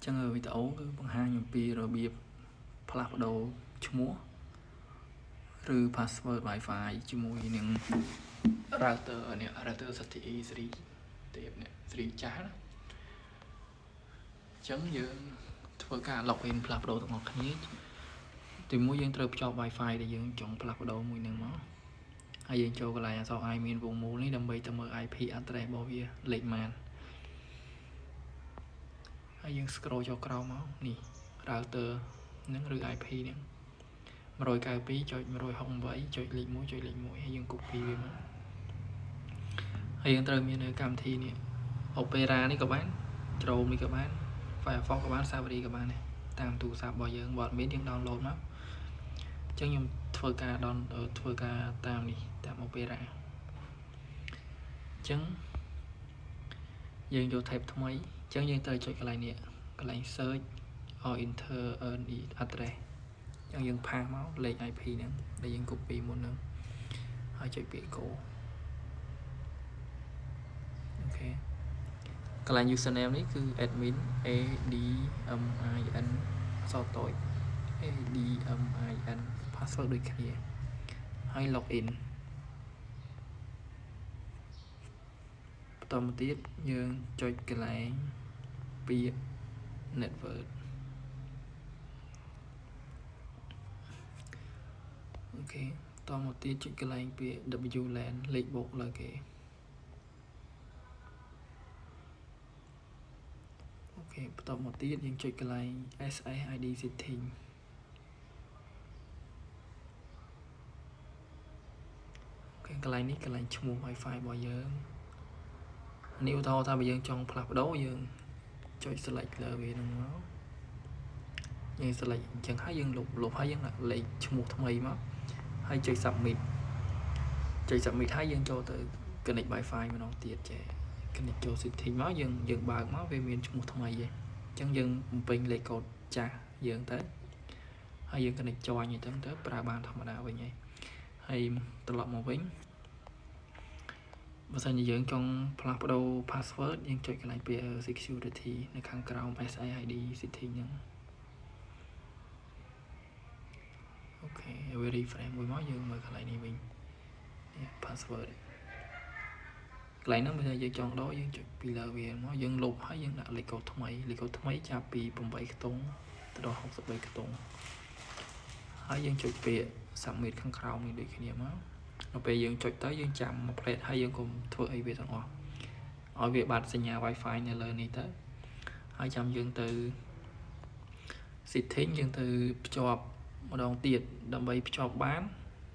ចឹងវីដេអូគឺបង្ហាញអំពីរបៀបផ្លាស់ប្ដូរឈ្មោះឬ password Wi-Fi ជាមួយនឹង router នេះ router ZTE ស៊េរីទៀតនេះស៊េរីចាស់ណាចឹងយើងធ្វើការ login ផ្លាស់ប្ដូរទាំងអស់គ្នាទីមួយយើងត្រូវភ្ជាប់ Wi-Fi ដែលយើងចង់ផ្លាស់ប្ដូរមួយនឹងមកហើយយើងចូលកន្លែងអក្សរ I មានវងមូលនេះដើម្បីទៅមើល IP address របស់វាលេខម៉ានហើយយើង scroll ចូលក្រោមមកនេះ router ហ្នឹងឬ IP ហ្នឹង 192.168.1.1 ហើយយើង copy វាមកហើយយើងត្រូវមាននៅកម្មវិធីនេះ Opera នេះក៏បាន Chrome នេះក៏បាន Firefox ក៏បាន Safari ក៏បានដែរតាមទូរស័ព្ទរបស់យើងបើអត់មានយើង download មកអញ្ចឹងខ្ញុំធ្វើការតាមនេះតាម Opera អញ្ចឹងយើងយក tab ថ្មីអញ្ចឹងយើងត្រូវចុចកន្លែងនេះកន្លែង search or enter an address អញ្ចឹងយើងផាសមកលេខ IP ហ្នឹងដែលយើង copy មុនហ្នឹងហើយចុចពាក្យ go អូខេកន្លែង username នេះគឺ admin admin សតូច admin password ដូចគ្នាហើយ login បន្តមកទៀតយើងចុចកន្លែងពាក្យ network អូខេបន្តមកទៀតចុចកន្លែងពាក្យ WLAN លេខបូកលើគេអូខេបន្តមកទៀតយើងចុចកន្លែង SSID setting អូខេកន្លែងនេះកន្លែងឈ្មោះ Wi-Fi របស់យើងនេះឧទាហរណ៍ថាបើយើងចង់ផ្លាស់ប្ដូរយើងចុច select លើវាហ្នឹងមកយើង select អញ្ចឹងហើយយើងលុបហើយយើងដាក់លេខឈ្មោះថ្មីមកហើយចុច submit ហើយយើងចូលទៅ connect Wi-Fi ម្ដងទៀតចេះ connect ចូល setting មកយើងបើកមកវាមានឈ្មោះថ្មីឯងអញ្ចឹងយើងបំពេញលេខកូដចាស់យើងទៅហើយយើង connect join អញ្ចឹងទៅប្រើបានធម្មតាវិញឯងហើយត្រឡប់មកវិញបើសិនជាយើងចង់ផ្លាស់ប្ដូរ password យើងចុចកន្លែងពាក្យ security នៅខាងក្រោម SSID setting ហ្នឹងអូខេវា refresh មួយមកយើងមើលកន្លែងនេះវិញនេះ password កន្លែងហ្នឹងបើយើងចង់ដូរយើងចុចពីលើវាមកយើងលុបហើយយើងដាក់លេខកូដថ្មីចាប់ពី8ខ្ទង់ទៅដល់63ខ្ទង់ហើយយើងចុចពាក្យ submit ខាងក្រោមនេះដូចគ្នាមកដល់ពេលយើងចុចទៅយើងចាំមួយផ្លេតហើយយើងកុំធ្វើអីវាទាំងអស់ឲ្យវាបាត់សញ្ញា Wi-Fi នៅលើនេះទៅហើយចាំយើងទៅ setting យើងទៅភ្ជាប់ម្ដងទៀតដើម្បីភ្ជាប់បាន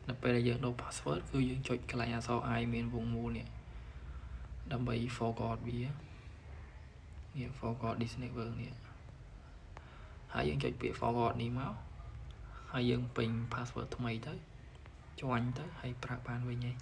ដល់ពេលដែលយើងដូរ password គឺយើងចុចកន្លែងអក្សរ I មានវងមូលនេះដើម្បី forgot វានេះ forgot this network នេះហើយយើងចុចពាក្យ forgot នេះមកហើយយើងពេញ password ថ្មីទៅ join ទៅហើយប្រើបានវិញឯង